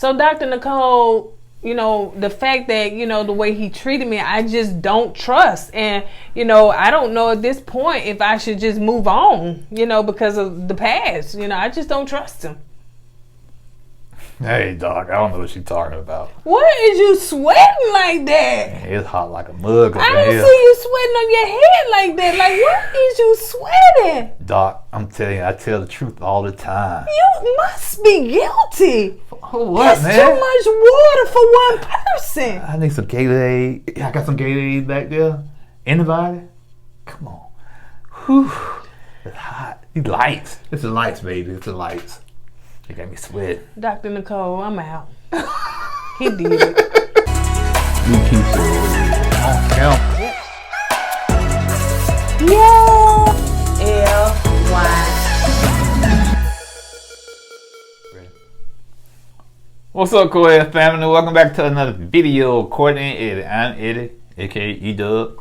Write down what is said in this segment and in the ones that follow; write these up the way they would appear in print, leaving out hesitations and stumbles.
So Dr. Nicole, you know, the fact that, you know, the way he treated me, I just don't trust. And, you know, I don't know at this point if I should just move on, you know, because of the past. You know, I just don't trust him. Hey, Doc, I don't know what you're talking about. What is you sweating like that? Man, it's hot like a mug up I in don't here. see you sweating on your head like that. Like, what is you sweating? Doc, I'm telling you, I tell the truth all the time. You must be guilty. Oh, what, That's man? too much water for one person. I need some Gatorade. I got some Gatorade back there. Anybody? Come on. Whew. It's hot. These lights. It's the lights, baby. It's the lights. They got me sweating. Dr. Nicole, I'm out. He did it. You keep saying, Yep. Yeah. LY. What's up, KOED family? Welcome back to another video. Kourtney and Eddie. I'm Eddie, aka E-Dub.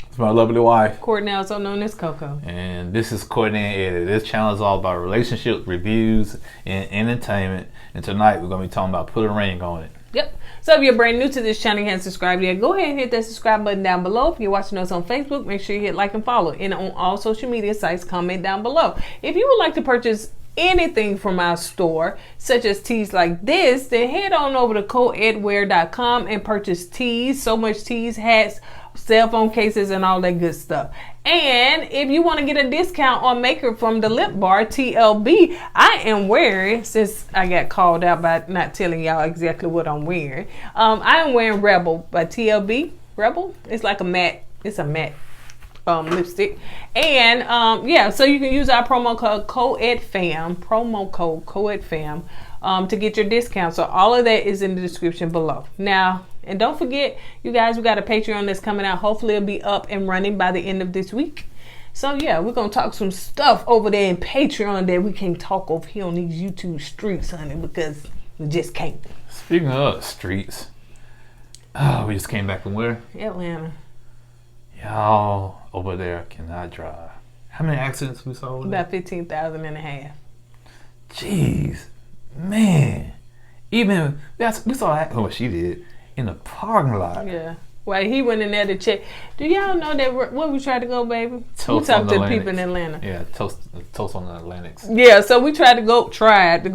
It's my lovely wife. Kourtney, also known as Coco. And this is Kourtney and Eddie. This channel is all about relationship reviews and entertainment. And tonight we're going to be talking about Put a Ring on It. Yep. So if you're brand new to this channel and haven't subscribed yet, go ahead and hit that subscribe button down below. If you're watching us on Facebook, make sure you hit like and follow. And on all social media sites, comment down below. If you would like to purchase anything from our store, such as tees like this, then head on over to kourtneyandeddie.com and purchase tees. So much tees, hats, cell phone cases, and all that good stuff. And if you want to get a discount on makeup from the lip bar TLB, I am wearing, since I got called out by not telling y'all exactly what I'm wearing, I am wearing Rebel by TLB. Rebel, it's like a matte, it's a matte lipstick. And yeah, so you can use our promo code KOEDFAM, to get your discount. So all of that is in the description below. Now, and don't forget, you guys, we got a Patreon that's coming out. Hopefully it'll be up and running by the end of this week. So yeah, we're gonna talk some stuff over there in Patreon that we can't talk over here on these YouTube streets, honey, because we just can't. Speaking of streets, we just came back from where? Atlanta. Y'all over there cannot drive. How many accidents we saw over there? About 15,000 and a half. Jeez, man. Even, we saw that, what she did, in the parking lot. Yeah. Well, he went in there to check. Do y'all know that where we tried to go, baby? Toast we talked on to the people in Atlanta. Yeah, toast on the Atlantics. Yeah, so we tried to go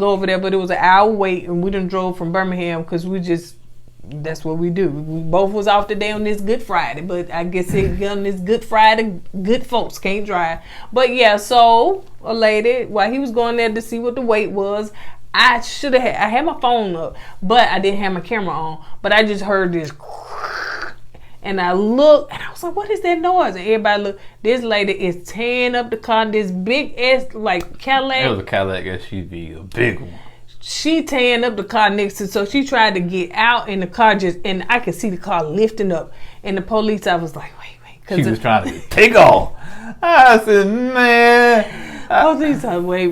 over there, but it was an hour wait, and we done drove from Birmingham because we just, that's what we do. We both was off today on this Good Friday, but I guess on this Good Friday, good folks can't drive. But yeah, so a lady, while he was going there to see what the wait was, I had my phone up, but I didn't have my camera on. But I just heard this, and I looked, and I was like, "What is that noise?" And everybody look. This lady is tearing up the car. This big ass like Cadillac. It was a Cadillac SUV, a big one. She tearing up the car next to, so she tried to get out, and the car just, and I could see the car lifting up, and the police, I was like, wait, she was trying to take off. I said, man. Police said, wait,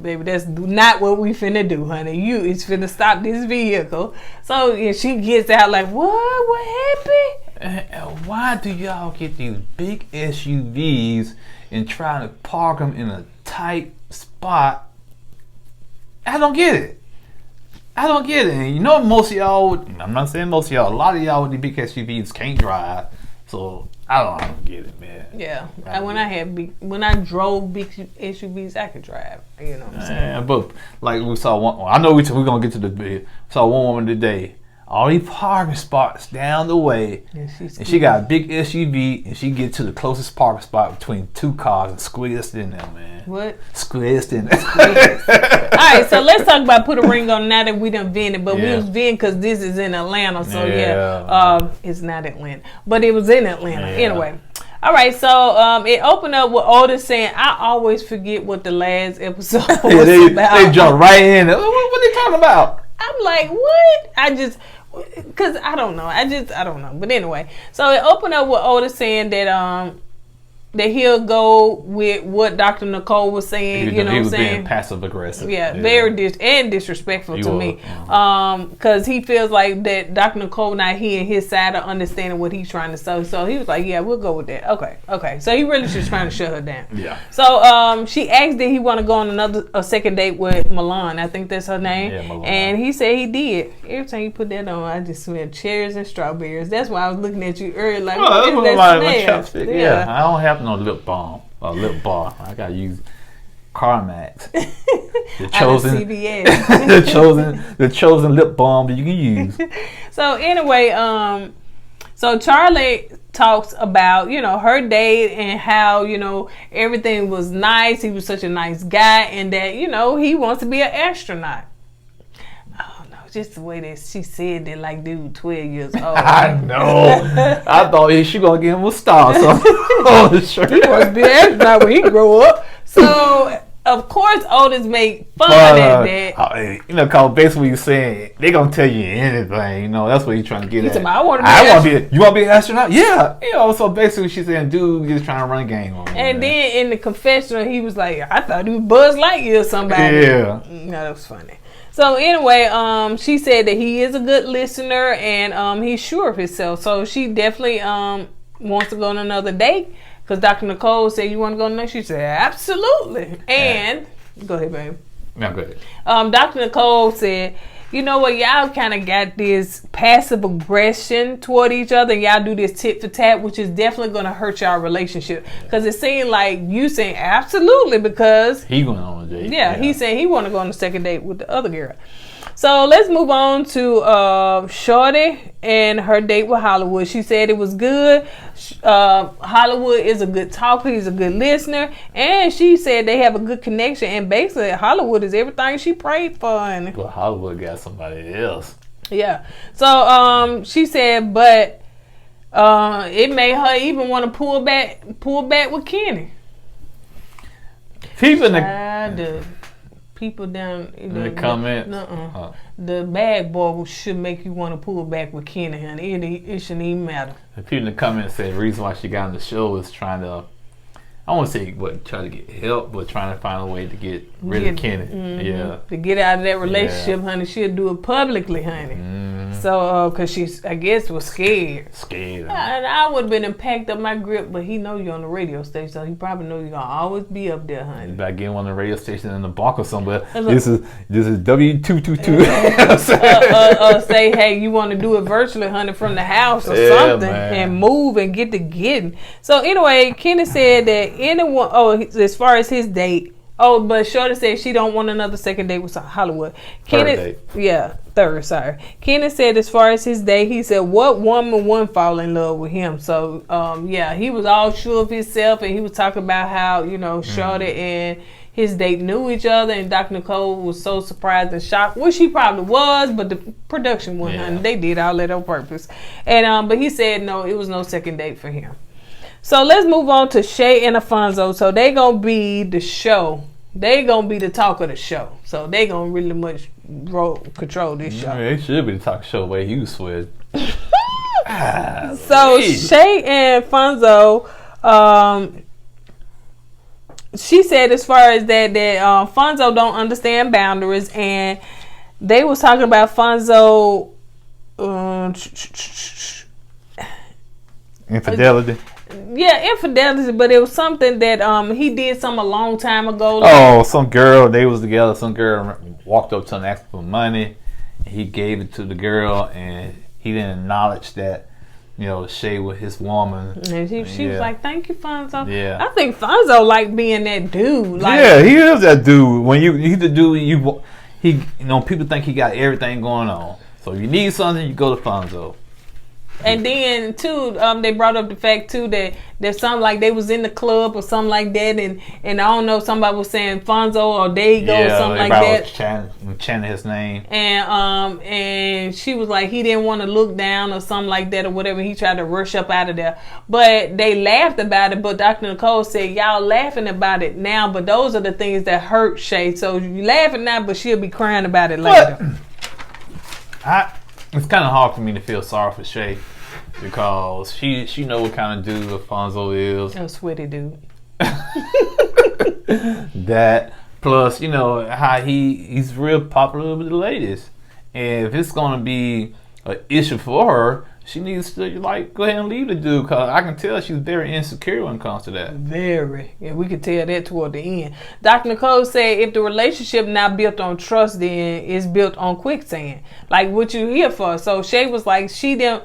baby, that's not what we finna do, honey. You is finna stop this vehicle. So yeah, she gets out like, what happened? And why do y'all get these big SUVs and try to park them in a tight spot? I don't get it. And you know, most of y'all, I'm not saying most of y'all, a lot of y'all with the big SUVs can't drive. So I don't get it, man. Yeah. When I drove big SUVs, I could drive. You know what I'm saying? Yeah, but like we saw one, I know we're gonna get to the video. Saw one woman today, all these parking spots down the way, and she got a big SUV, and she get to the closest parking spot between two cars and squeezed in there, man. What? Squeezed in there. Alright, so let's talk about Put a Ring on. Now that we done vented, but we was venting because this is in Atlanta, so it's not Atlanta, but it was in Atlanta. Anyway. Alright, so it opened up with Otis saying, I always forget what the last episode was about. They jump right in. What are they talking about? I'm like, what? Because I don't know. I don't know. But anyway, so it opened up with Otis saying that that he'll go with what Dr. Nicole was saying. You know what I'm saying? Being passive aggressive. Yeah, very disrespectful to me. Because he feels like that Dr. Nicole not hearing his side of understanding what he's trying to say. So he was like, yeah, we'll go with that. Okay. So he really just trying to shut her down. Yeah. So she asked did he want to go on a second date with Milan. I think that's her name. Yeah, Milan. And he said he did. Every time you put that on, I just smell cherries and strawberries. That's why I was looking at you earlier. Like, what is that smell? Yeah, I don't have no lip balm or lip bar. I gotta use CarMax. The chosen CVS. the chosen lip balm that you can use. So anyway, so Charlie talks about, you know, her date and how, you know, everything was nice. He was such a nice guy and that, you know, he wants to be an astronaut. Just the way that she said that, like, dude, 12 years old. I know. I thought she gonna give him a star. So on the shirt. He wants to be an astronaut when he grow up. So of course, Otis made fun of that. You know, cause basically you're saying they gonna tell you anything. You know, that's what he's trying to get at. I want to be. You want to be an astronaut? Yeah. You know, so basically she's saying, dude, just trying to run a game on me. And then in the confessional, he was like, I thought he was Buzz Lightyear or somebody. Yeah. No, that was funny. So anyway, she said that he is a good listener and he's sure of himself. So she definitely wants to go on another date because Dr. Nicole said, you want to go on another? She said, absolutely. And go ahead, babe. No, go ahead. Dr. Nicole said, you know what, y'all kind of got this passive aggression toward each other and y'all do this tit for tat, which is definitely going to hurt y'all relationship because it seemed like you saying absolutely because he went on a date. Yeah, he said he want to go on the second date with the other girl. So let's move on to Shorty and her date with Hollywood. She said it was good. Hollywood is a good talker. He's a good listener. And she said they have a good connection. And basically, Hollywood is everything she prayed for. And well, Hollywood got somebody else. Yeah. So she said, but it made her even want to pull back with Kenny. People down in the comments. The bag boy should make you want to pull back with Kenny, honey. It shouldn't even matter. The people in the comments said the reason why she got on the show is trying to, I won't say try to get help, but trying to find a way to get rid of Kenny. Mm-hmm. Yeah. To get out of that relationship, honey. She'll do it publicly, honey. Mm-hmm. So, because she, I guess, was scared. And I would have been packed up my grip, but he know you on the radio station, so he probably know you're going to always be up there, honey. You better get on the radio station in the bunker somewhere. This is W222. Say, hey, you want to do it virtually, honey, from the house or something, man. And move and get to getting. So, anyway, Kenny said that anyone, as far as his date, but Shorty said she don't want another second date with Hollywood. Third, sorry. Kenny said as far as his date, he said, what woman wouldn't fall in love with him? So, he was all sure of himself, and he was talking about how, Shorty and his date knew each other, and Dr. Nicole was so surprised and shocked, which he probably was, but the production wasn't, honey. They did all that on purpose. And but he said, no, it was no second date for him. So let's move on to Shay and Alfonso. So they gonna be the show. They gonna be the talk of the show. So they gonna really much control this show. They should be the talk show where you swear. So Shay and Alfonso, she said as far as that Alfonso don't understand boundaries, and they was talking about Alfonso infidelity. Yeah, infidelity, but it was something that he did something a long time ago. Some girl, they was together. Some girl walked up to him and asked for money. He gave it to the girl, and he didn't acknowledge that, Shay was his woman. And she was like, "Thank you, Fonzo." Yeah, I think Fonzo like being that dude. Yeah, he is that dude. When he's the dude, people think he got everything going on. So if you need something, you go to Fonzo. And then too, they brought up the fact too that there's something like they was in the club or something like that, and I don't know, somebody was saying Fonzo or Dago or something like that. Chanting his name. And she was like he didn't want to look down or something like that or whatever. He tried to rush up out of there, but they laughed about it. But Dr. Nicole said y'all laughing about it now, but those are the things that hurt Shay. So you laughing now, but she'll be crying about it later. It's kind of hard for me to feel sorry for Shay because she know what kind of dude Alfonso is. A sweaty dude. That plus, you know, how he's real popular with the ladies, and if it's gonna be an issue for her, she needs to like go ahead and leave the dude, because I can tell she's very insecure when it comes to that. Very. Yeah, we could tell that toward the end. Dr. Nicole said if the relationship not built on trust, then it's built on quicksand. Like what you here for. So Shay was like, she don't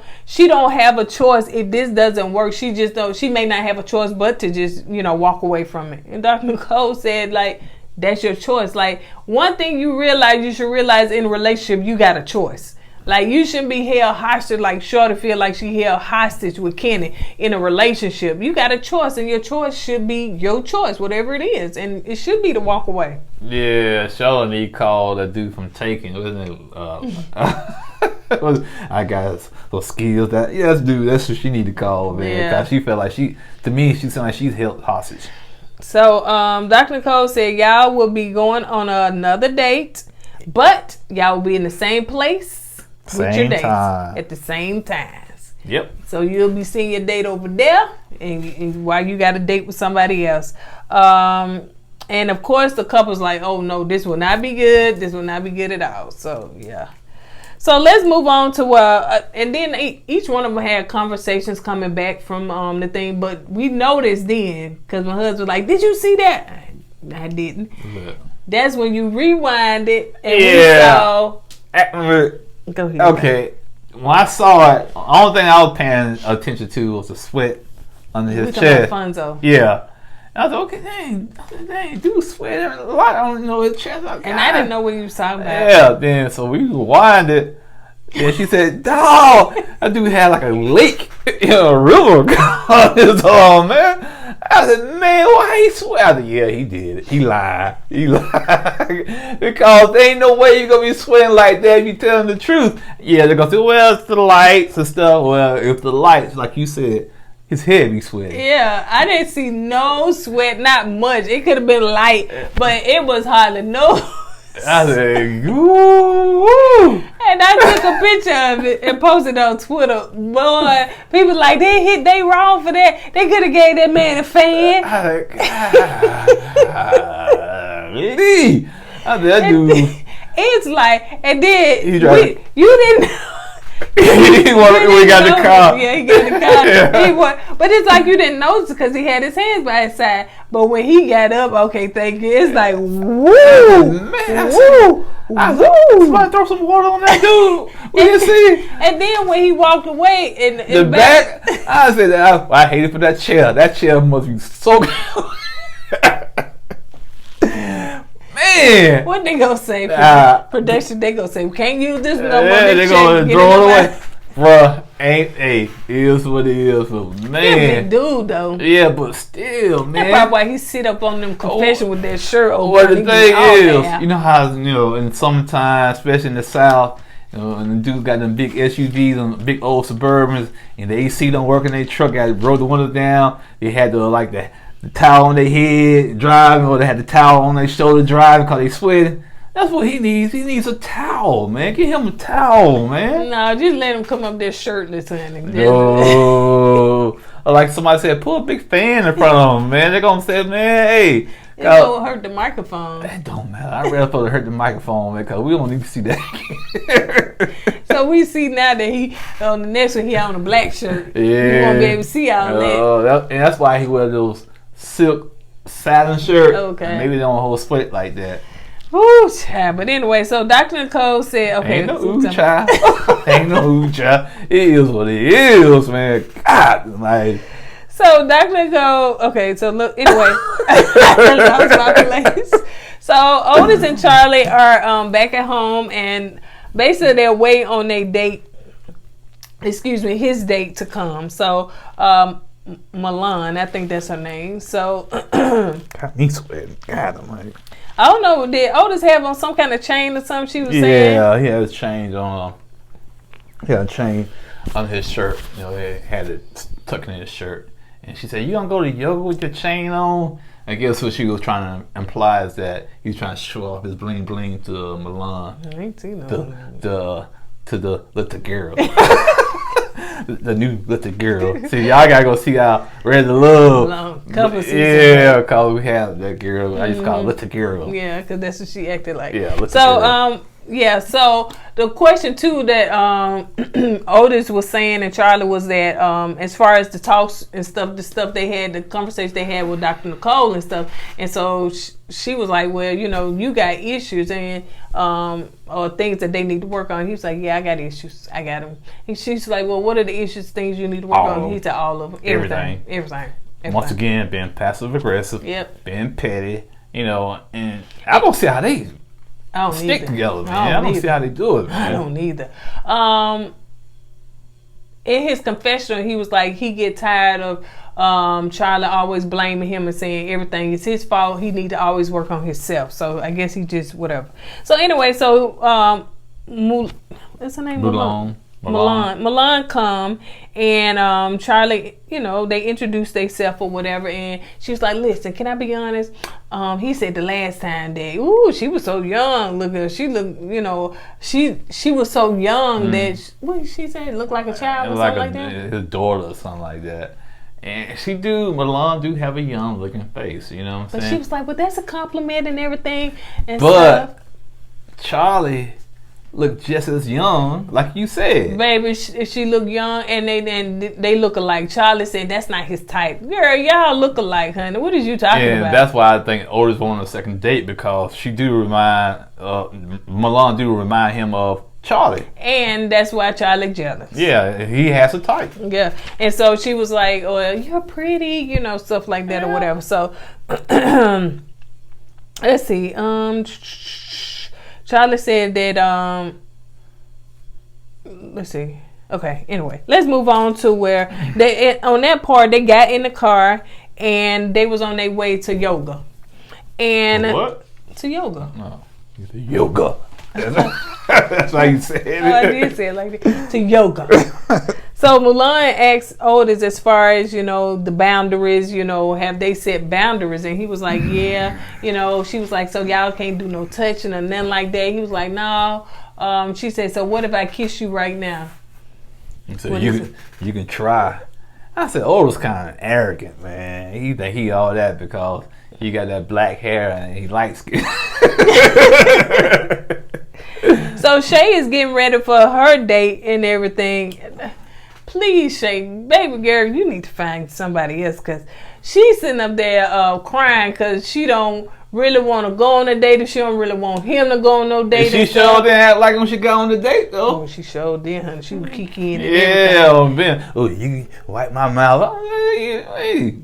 have a choice if this doesn't work. She may not have a choice but to just, you know, walk away from it. And Dr. Nicole said, like, that's your choice. Like, one thing you should realize in a relationship, you got a choice. Like, you shouldn't be held hostage like Shorty feel like she held hostage with Kenny in a relationship. You got a choice, and your choice should be your choice, whatever it is. And it should be to walk away. Yeah, Shelly called a dude from Taken, wasn't it? I got those skills that, yeah, that's what she need to call, man. Yeah. Because she felt like to me, she sounded like she's held hostage. So, Dr. Nicole said y'all will be going on another date, but y'all will be in the same place. With your dates at the same times. Yep. So you'll be seeing your date over there, and while you got a date with somebody else. And of course, the couple's like, "Oh no, this will not be good. This will not be good at all." So yeah. So let's move on to and then each one of them had conversations coming back from the thing, but we noticed then because my husband was like, "Did you see that?" I didn't. Yeah. That's when you rewind it and we saw. Go ahead. Okay, when I saw it, the only thing I was paying attention to was the sweat under his chest. Alfonso. Yeah. I was like, okay, dang, dude sweat a lot on his chest. And I didn't know what you was talking about. Yeah, then so we rewind it. And she said, dog, that dude had like a lake in a river on his arm, man. I said, man, why he sweat? I said, yeah, he did it. He lied. Because there ain't no way you're going to be sweating like that if you telling the truth. Yeah, they're going to say, well, it's the lights and stuff. Well, if the lights, like you said, his head be sweating. Yeah, I didn't see no sweat, not much. It could have been light, but it was hardly no. I said, woo. And I took a picture of it and posted it on Twitter. Boy, people like, they wrong for that. They could have gave that man a fan. I said, that dude. It's like, and then you didn't. We got the car. Yeah, he got the car. Yeah. But it's like you didn't notice because he had his hands by his side. But when he got up, okay, thank you. It's like, woo, man, woo. Somebody throw some water on that dude. We didn't see. And then when he walked away, in the back, I said, I hated for that chair. That chair must be so good. Man, what they gonna say? Production, they gonna say we can't use this no more. They gonna throw it away. Bruh, it is what it is, but man. He a big dude though. Yeah, but still, man. That's probably why he sit up on them confession with that shirt over. What the thing is, you know how, in summertime, especially in the South, and the dudes got them big SUVs and big old Suburbans, and the AC don't work in their truck, got roll the windows down. They had the towel on their head driving, or they had the towel on their shoulder driving because they sweating. That's what he needs. He needs a towel, man. Get him a towel, man. No, just let him come up there shirtless, honey. No. Like somebody said, put a big fan in front of him, man. They're going to say, man, hey. It's going to hurt the microphone. That don't matter. I'd rather for to hurt the microphone, man, because we don't need to see that. So we see now that he, on the next one, he on a black shirt. Yeah. You won't be able to see all that. And that's why he wears those silk satin shirts. Okay. Maybe they don't hold sweat like that. Ooh, child. But anyway, so Dr. Nicole said, okay. Ain't no ooh, child. Ain't no ooh, child. It is what it is, man. God, like. So Dr. Nicole, okay, so look, anyway. So Otis and Charlie are back at home, and basically they're waiting on their date, his date to come. So, Milan, I think that's her name. So. Got me sweating. God, I'm like. I don't know. Did Otis have on some kind of chain or something? She was saying. Yeah, he had a chain on. He had a chain on his shirt. He had it tucked in his shirt. And she said, "You gonna go to yoga with your chain on?" I guess what she was trying to imply is that he was trying to show off his bling bling to Milan. I ain't seen no. To the little girl. the new little girl. See, y'all gotta go see how Ready to Love. Couple seasons. Yeah, cause we have that girl. I used to call her little girl. Yeah, because that's what she acted like. Yeah, little so girl. yeah. So the question too that Otis was saying and Charlie was that as far as the talks and stuff, the stuff they had, the conversations they had with Dr. Nicole and stuff, and so she was like, well, you know, you got issues and or things that they need to work on. He was like, yeah, I got issues. I got them. And she's like, well, what are the issues, things you need to work on? He said all of them. Everything. Once again, being passive aggressive. Yep. Being petty. You know, and I don't see how they stick together, man. I don't see how they do it, man. I don't either. In his confessional, he was like, he get tired of Charlie always blaming him and saying everything is his fault. He need to always work on himself. So I guess he just whatever. So anyway, so what's her name? Milan come and Charlie, you know, they introduced themselves or whatever, and she was like, listen, can I be honest? He said the last time that she was so young. Look at her. She looked, you know, she was so young that what did she say? Looked like a child or something like that. His daughter or something like that. And Milan do have a young looking face, you know what I'm saying? But she was like, but that's a compliment and everything and but stuff. Charlie look just as young, like you said. Baby, she look young, and they look alike. Charlie said that's not his type. Girl, y'all look alike, honey. What is you talking about? That's why I think Otis wanted a second date, because she do remind Milan do remind him of Charlie, and that's why Charlie jealous. Yeah, he has a type. Yeah, and so she was like, "Oh, you're pretty," you know, stuff like that or whatever. So let's see. Charlie said that, let's see. Okay, anyway, let's move on to where on that part, they got in the car and they was on their way to yoga. And what? To yoga. No, yoga. That's how you said it. Oh, I did say it like that. To yoga. So Milan asked Otis as far as, you know, the boundaries, you know, have they set boundaries? And he was like, yeah, you know, she was like, so y'all can't do no touching or nothing like that. He was like, no. She said, so what if I kiss you right now? So you can try. I said, Otis kind of arrogant, man. He think he all that because he got that black hair and he light skin. So Shay is getting ready for her date and everything. Please, Shay, baby girl, you need to find somebody else, because she's sitting up there crying because she don't really want to go on a date, and she don't really want him to go on no date. She sure didn't act like when she got on the date, though. Oh, she sure did, honey. She was kikiing. Yeah, Ben. Oh, you wipe my mouth. Hey,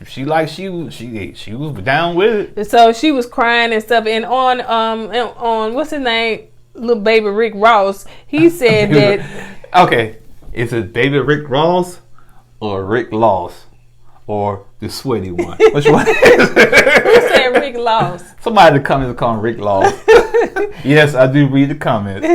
she was down with it. And so she was crying and stuff. And on what's his name, little baby Rick Ross, he said that. Okay, is it baby Rick Ross or Rick Loss or the sweaty one? Which one? Who said Rick Loss? Somebody in the comments call him Rick Loss. Yes, I do read the comments.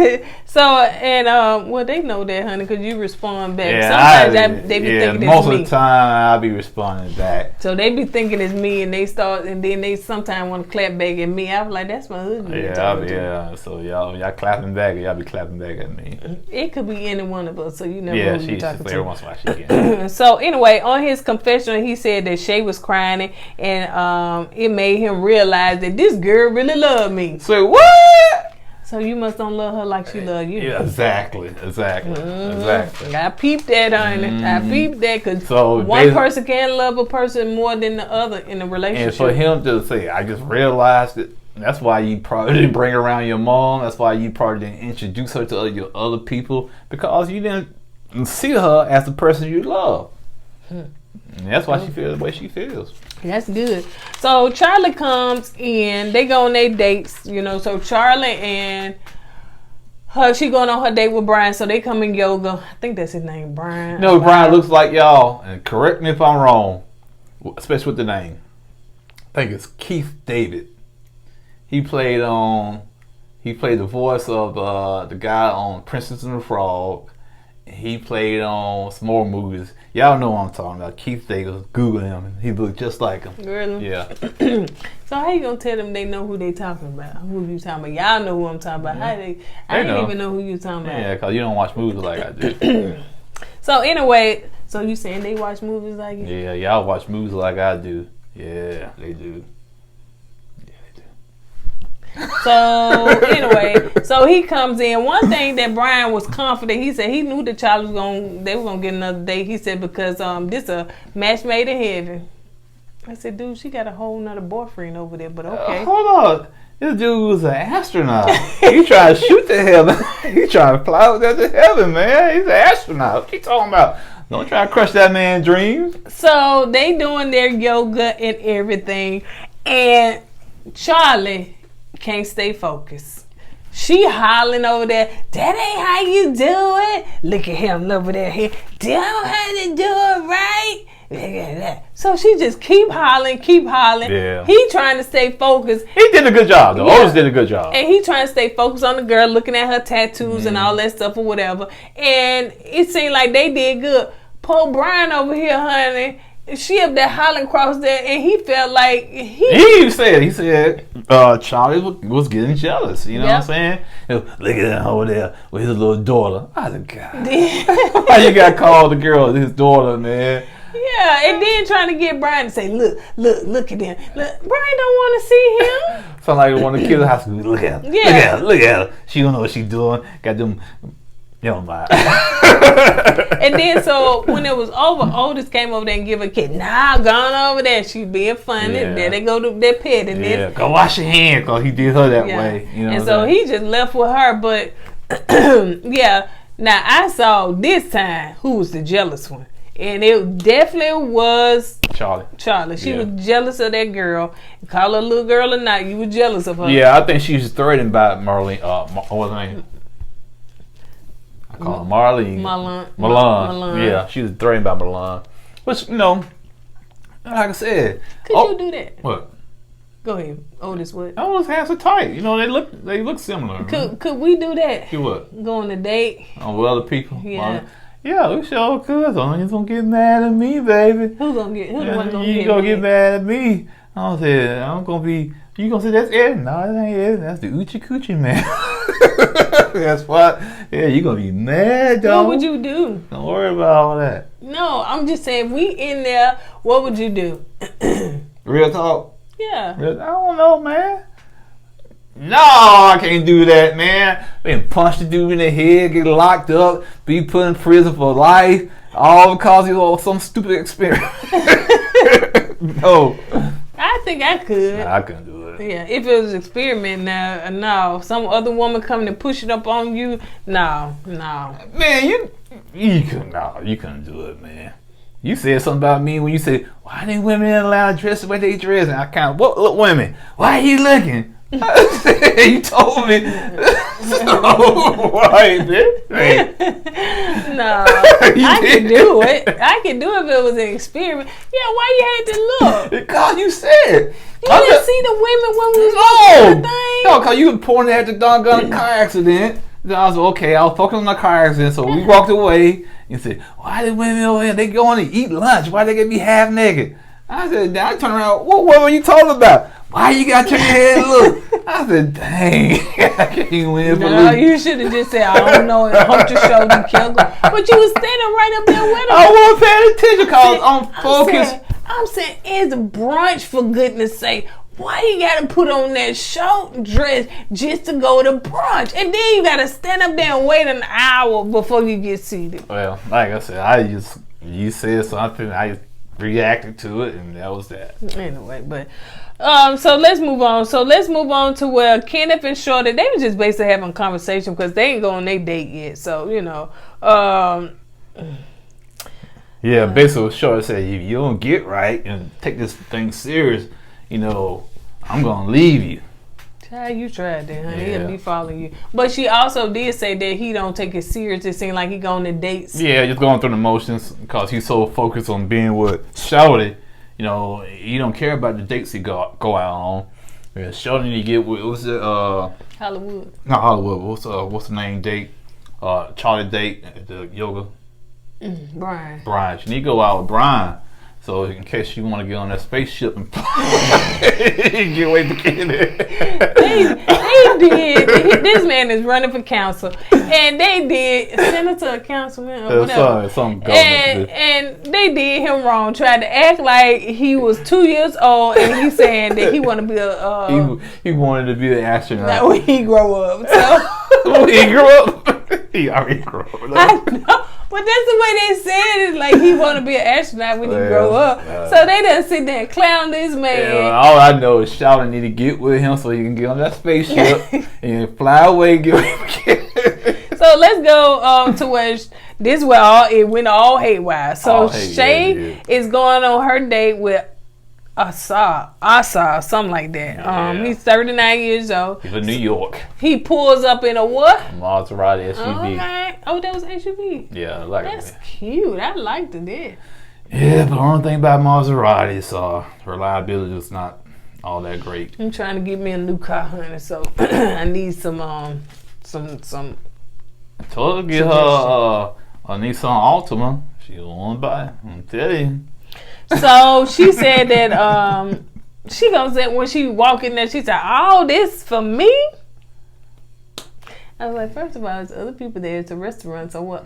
So, and well, they know that, honey, because you respond back. Yeah, sometimes they be thinking most it's me. of the time I'll be responding back. So they be thinking it's me, and then they sometimes want to clap back at me. I was like, that's my husband. Yeah. So y'all clapping back, or y'all be clapping back at me. It could be any one of us, so you never know who you're talking to. Every once in a while she can. So anyway, on his confessional, he said that Shay was crying, and it made him realize that this girl really loved me. So what? So you must don't love her like she love you. Yeah, exactly. I peeped that, honey. I peeped that, because one person can love a person more than the other in a relationship. And for him to say, I just realized it. That's why you probably didn't bring around your mom. That's why you probably didn't introduce her to your other people, because you didn't see her as the person you love. And that's why she feels the way she feels. That's good. So Charlie comes in. They go on their dates, you know. So Charlie and her, she going on her date with Brian. So they come in yoga. I think that's his name, Brian. No, Brian looks like y'all. And correct me if I'm wrong, especially with the name. I think it's Keith David. He played the voice of the guy on Princess and the Frog, he played on some more movies. Y'all know what I'm talking about. Keith Davis, Google him, and he looked just like him. Really? Yeah. So how you gonna tell them they know who they talking about? Who you talking about? Y'all know who I'm talking about. How they? I didn't even know who you talking about. Yeah, cause you don't watch movies like I do. So anyway, so you saying they watch movies like you? Yeah, y'all watch movies like I do. Yeah, they do. So anyway, so he comes in. One thing that Brian was confident, he said he knew the child was they were gonna get another date. He said because this a match made in heaven. I said, dude, she got a whole nother boyfriend over there, but okay. Hold on. This dude was an astronaut. He tried to shoot to heaven. He tried to fly up there to heaven, man. He's an astronaut. What you talking about? Don't try to crush that man's dreams. So they doing their yoga and everything, and Charlie can't stay focused. She hollering over there, that ain't how you do it. Look at him over there. He don't have to do it right. Look at that. So she just keep hollering. Yeah. He trying to stay focused. He did a good job, though. Yeah. Otis did a good job. And he trying to stay focused on the girl, looking at her tattoos and all that stuff or whatever. And it seemed like they did good. Poor Brian over here, honey. She up there hollering across there, and he felt like he said Charlie was getting jealous. You know what I'm saying? Look at him over there with his little daughter. I said, God, why you got called the girl his daughter, man? Yeah, and then trying to get Brian to say, look at him. Look, Brian don't want to see him. Sound like they want to kill the house. Look at her. Yeah. Look at her. She don't know what she doing. Got them. Never mind. And then so when it was over, Otis came over there and give a kid. Nah, gone over there. She being funny. Yeah. There they go to their pet. And then go wash your hands, cause he did her that way. You know. And so he just left with her. But yeah, now I saw this time who was the jealous one. And it definitely was Charlie. She was jealous of that girl. Call her a little girl or not, you were jealous of her. Yeah, I think she was threatened by Marlene. What's her name? I call her Marlene. Milan. Yeah, she was threatened by Milan. Which, you know, like I said. Could you do that? What? Go ahead. Otis, what? Otis hands are tight. You know, they look similar. Could we do that? Do what? Go on a date? With other people? Yeah. Yeah, we sure could. You gonna get mad at me, baby. Who's gonna get mad at me? I'm gonna be. You gonna say that's Ed? No, that ain't Ed. That's the Oochie Coochie man. That's what. Yeah, you gonna be mad, though. What would you do? Don't worry about all that. No, I'm just saying, we in there. What would you do? Real talk. Yeah. I don't know, man. No, I can't do that, man. Been punch the dude in the head, get locked up, be put in prison for life, all because of some stupid experiment. No. I think I could. Nah, I couldn't do it. Yeah, if it was an experiment, no. Some other woman coming to push it up on you, no. Man, you couldn't do it, man. You said something about me when you said, why do women in Atlanta dress the way they dress? And I kind of, look, women, why are you looking? You told me. Why, bitch? No, I could do it. I could do it if it was an experiment. Yeah, why you had to look? Because you said. You didn't see the women when we was watching the thing? No, because you were pointing at the doggone car accident. Then I was okay. I was focusing on the car accident, so we walked away and said, "Why the women over here? They going to eat lunch? Why they gonna be half naked?" I said, I turned around. What were you talking about? Why you gotta turn your head and look? I said, dang, I can't even win for No, you should have just said, I don't know, and humped your shoulder and killed her. But you was standing right up there with her. I wasn't paying attention because I'm focused. I'm saying, it's brunch, for goodness sake. Why you gotta put on that short dress just to go to brunch? And then you gotta stand up there and wait an hour before you get seated. Well, like I said, you said something, I reacted to it, and that was that. Anyway, but so let's move on. So let's move on to where Kenneth and Shorty, they were just basically having a conversation because they ain't go on their date yet. So, you know. Yeah, basically what Shorty said, if you don't get right and take this thing serious, you know, I'm going to leave you. Child, you tried that, honey. Yeah. He'll be following you. But she also did say that he don't take it serious. It seemed like he going to dates. Yeah, just going through the motions because he's so focused on being with Shorty. You know, he don't care about the dates he go out on. Yeah, Shorty need to get with, what's it? Hollywood. Not Hollywood. What's the name date? Charlie date at the yoga. Brian. She need to go out with Brian. So in case you want to get on that spaceship and get away to get there. They did. This man is running for council, and they did senator, councilman, or whatever. Some government. And they did him wrong. Tried to act like he was 2 years old, and he's saying that he want to be a. He wanted to be an astronaut. That when he grow up. So when he grew up, he already grew up. I know. But that's the way they said it. Like, he want to be an astronaut when he grow up. So they done sit there and clown this man. Yeah, all I know is Charlotte need to get with him so he can get on that spaceship and fly away and get away. So let's go to where this where it went all haywire. So Shay is going on her date with Asa, something like that. He's 39 years old. He's in New York. He pulls up in a what? Maserati SUV. Okay. Oh, that was SUV. Yeah, I like That's it. cute. I liked it. Yeah, but the only thing about Maserati is reliability is not all that great. I'm trying to get me a new car, honey. So I need some. Told her to get her a Nissan Altima. She don't want to buy it. I'm telling you. So she said that she goes that when she walk in there, she said, "All this for me." I was like, first of all, there's other people there. It's a restaurant, so what?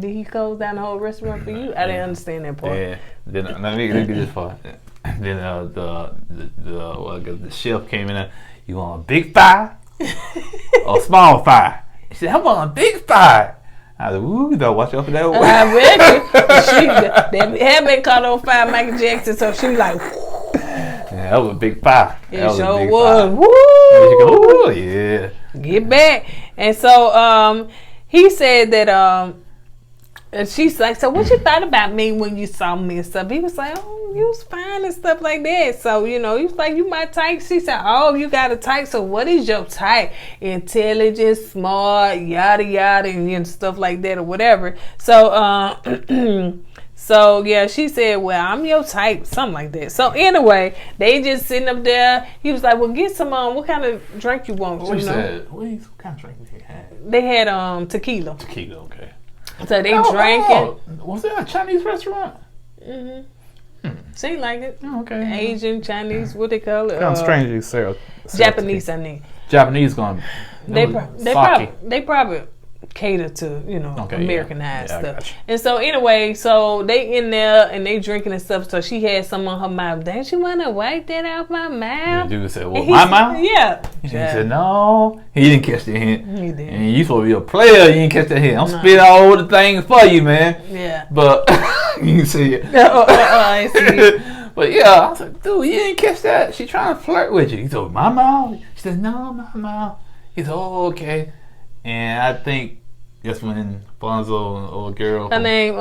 Did he close down the whole restaurant for you? I didn't understand that part. Yeah. Then let me get this part. Then the chef came in there. You want a big fry or small fry? He said, I want a big fry. I was like, ooh, you better watch out for that one. I read it. They had been caught on fire, Michael Jackson, so she was like, yeah, that was a big fire. It sure was. Woo! Yeah. Get back. And so he said that and she's like, so what you thought about me when you saw me and stuff? He was like, oh, you was fine and stuff like that. So, he was like, you my type. She said, oh, you got a type. So what is your type? Intelligent, smart, yada, yada, and stuff like that or whatever. So, so yeah, she said, well, I'm your type, something like that. So anyway, they just sitting up there. He was like, well, get some, what kind of drink you want? What kind of drink did he have? They had tequila. Tequila, okay. So they drinking. Was that a Chinese restaurant? Seemed like it. Oh, okay. Asian, Chinese, what they call it? Kind of strange you say. Japanese, I think. Japanese going. They probably cater to Americanized stuff. And so anyway, so they in there and they drinking and stuff. So she had some on her mouth. Don't you want to wipe that out my mouth? The dude said, "Well, my mouth." Yeah. He said, "No." He didn't catch the hint. He did. And you supposed to be a player. You didn't catch the hint. I'm spitting all over the thing for you, man. Yeah. But you can see it. I see it. But yeah, I was like, dude, you didn't catch that. She trying to flirt with you. He said, my mouth. She said, no, my mouth. He said, oh, okay. And I think that's when Bonzo and the old girl. Her name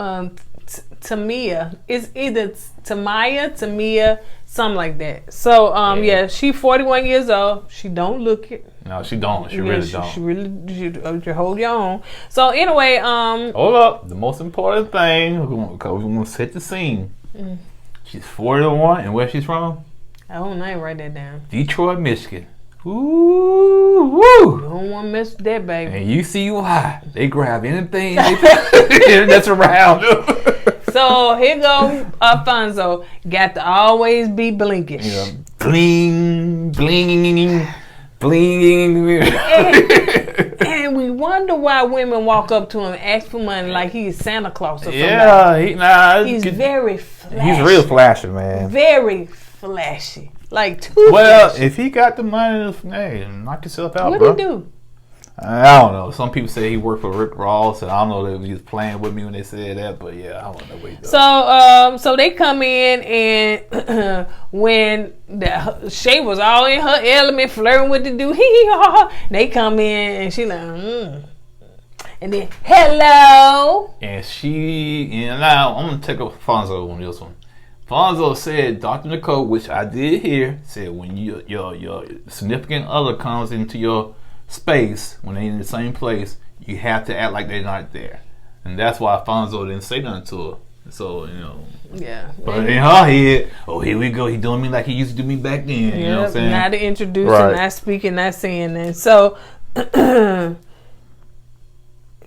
Tamia. It's either Tamia, something like that. So yeah, she 41 years old. She don't look it. No, she don't. She really don't. She really she hold your own. So anyway, hold up. The most important thing, because we're gonna set the scene. She's 41, and where she's from? I don't know. Write that down. Detroit, Michigan. Ooh, woo! You don't want to mess with that, baby. And you see why. They grab anything that's around them. So here go Alfonso. Got to always be blinkish. Yeah. Bling, bling, bling. And we wonder why women walk up to him and ask for money like he's Santa Claus or something. Yeah, he's very flashy. He's real flashy, man. Very flashy. Like too flashy. If he got the money, hey, knock yourself out, bro. What'd he do? I don't know. Some people say he worked for Rick Ross, and I don't know if he was playing with me when they said that, but yeah, I don't know what he does. So they come in, and when Shay was all in her element, flirting with the dude, they come in, and she like, and then hello, and now I'm gonna take up Fonzo on this one. Fonzo said, Dr. Nicole, which I did hear, said when your significant other comes into your space, when they're in the same place, you have to act like they're not there. And that's why Fonzo didn't say nothing to her. So, Yeah. But in her head, oh, here we go. He doing me like he used to do me back then. You know what I'm saying? Not to introduce him, not speaking, not saying that. So,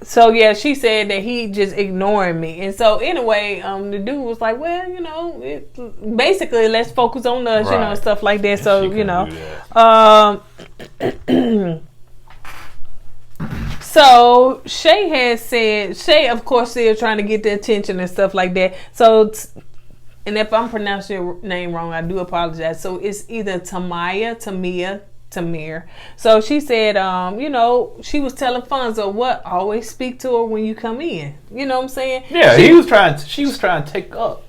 So yeah, she said that he just ignoring me, and so anyway, the dude was like, "Well, you know, basically, let's focus on us, you know, stuff like that." So you know, so Shay has said, Shay, of course, still trying to get the attention and stuff like that. So, and if I'm pronouncing your name wrong, I do apologize. So it's either Tamir. So she said, you know, she was telling Fonzo what, always speak to her when you come in. You know what I'm saying? Yeah, she was trying to take up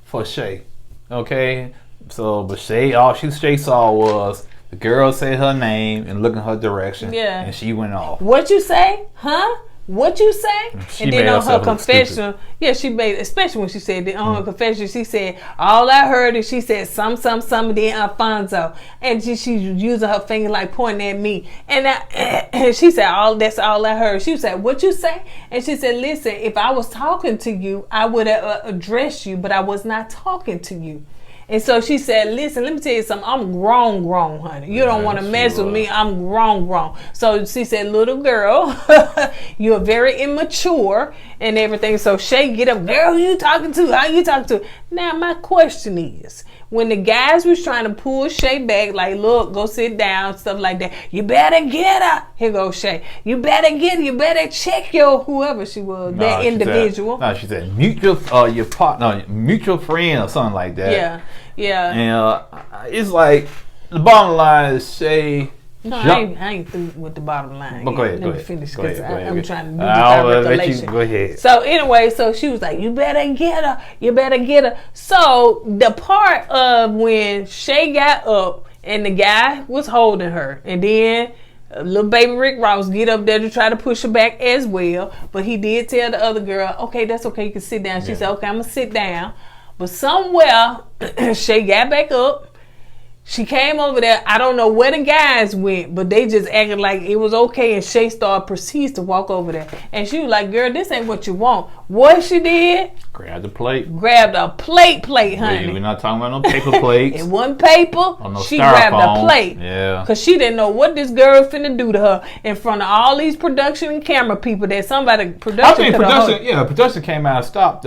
for Shay. Okay? So, but Shay, all Shay saw was the girl say her name and look in her direction. Yeah. And she went off. What you say? Huh? What you say? And then on her confession, yeah, she made, especially when she said that on her confession, she said, all I heard is she said some, then Alfonso. And she's using her finger like pointing at me. And she said, that's all I heard. She said, what you say? And she said, listen, if I was talking to you, I would have addressed you, but I was not talking to you. And so she said, listen, let me tell you something. I'm grown, honey. You don't want to mess with me. I'm grown. So she said, little girl, you're very immature and everything. So Shay, get up. Girl, who you talking to? How you talking to? Now, my question is, when the guys was trying to pull Shay back, like, look, go sit down, stuff like that. You better get her. Here goes Shay. You better check your whoever she was, that individual. She said, mute your partner, mutual friend or something like that. Yeah. And it's like, the bottom line is Shay. No, I ain't through with the bottom line. Go ahead. Let me finish because I'm trying to do the recollection. Go ahead. So anyway, so she was like, you better get her. So the part of when Shay got up and the guy was holding her, and then little baby Rick Ross get up there to try to push her back as well. But he did tell the other girl, okay, that's okay, you can sit down. She said, okay, I'm going to sit down. But somewhere, Shay got back up. She came over there. I don't know where the guys went, but they just acted like it was okay. And Shay proceeds to walk over there. And she was like, girl, this ain't what you want. What she did? Grabbed a plate. Grabbed a plate, honey. We're not talking about no paper plates. It wasn't paper. Or no she styrofoam. Grabbed a plate. Yeah. Because she didn't know what this girl was finna do to her in front of all these production and camera people that production came out and stopped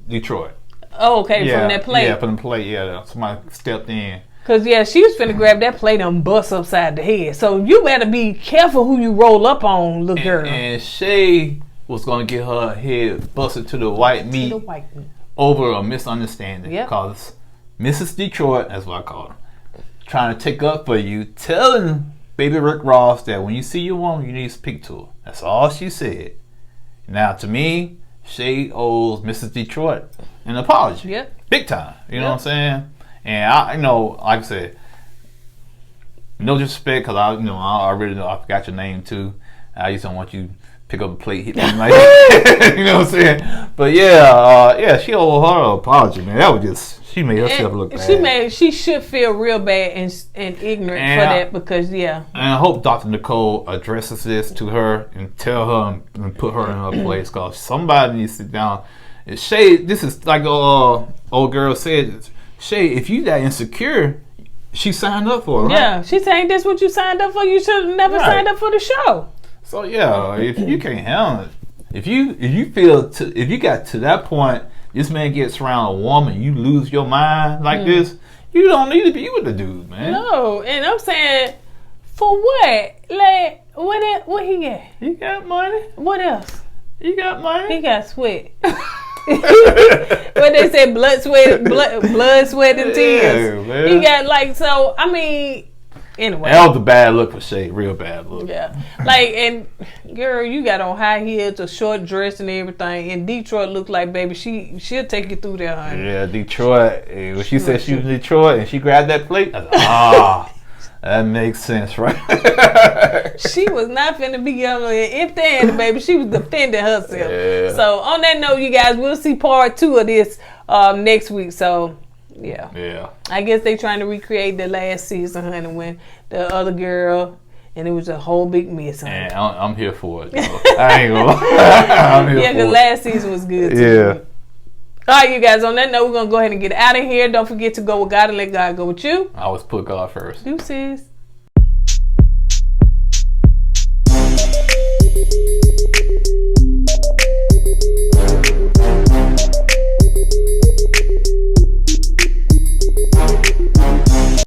Detroit. Oh, okay, from that plate. Yeah, from the plate, somebody stepped in. Because, she was finna grab that plate and bust upside the head. So, you better be careful who you roll up on, little girl. And Shay was going to get her head busted to the white meat over a misunderstanding. Because Mrs. Detroit, that's what I call her, trying to take up for you, telling baby Rick Ross that when you see your woman, you need to speak to her. That's all she said. Now, to me, Shay owes Mrs. Detroit an apology. Yep. Big time. You know what I'm saying? And I like I said, no disrespect, because I already know I forgot your name too. I just don't want you to pick up a plate, hit me like that. You know what I'm saying? But she owed her an apology, man. That was just, she made herself look bad. She should feel real bad and ignorant for that because And I hope Dr. Nicole addresses this to her and tell her and put her in her place, because somebody needs to sit down. Shay, this is like old girl said. Shay, if you that insecure, she signed up for it, right? Yeah, she's saying this what you signed up for. You should have never signed up for the show. So if you can't handle it, if you feel if you got to that point, this man gets around a woman, you lose your mind like this, you don't need to be with the dude, man. No, and I'm saying, for what? Like, what he got? He got money. What else? He got money. He got sweat. What they say, blood, sweat, and tears. Yeah, he got anyway. That was a bad look for Shay, real bad look. Yeah, and girl, you got on high heels, a short dress, and everything. And Detroit looked like, baby, she'll take you through there, honey. Yeah, Detroit. When she said she was in Detroit and she grabbed that plate, I was like, that makes sense, right? She was not finna be empty-handed, baby. She was defending herself. Yeah. So on that note, you guys, we'll see part 2 of this next week. So yeah. I guess they trying to recreate the last season, honey, when the other girl, and it was a whole big mess. And I'm here for it. I ain't gonna. I'm here for it. Because last season was good too. Yeah. All right, you guys, on that note, we're going to go ahead and get out of here. Don't forget to go with God and let God go with you. I always put God first. Deuces.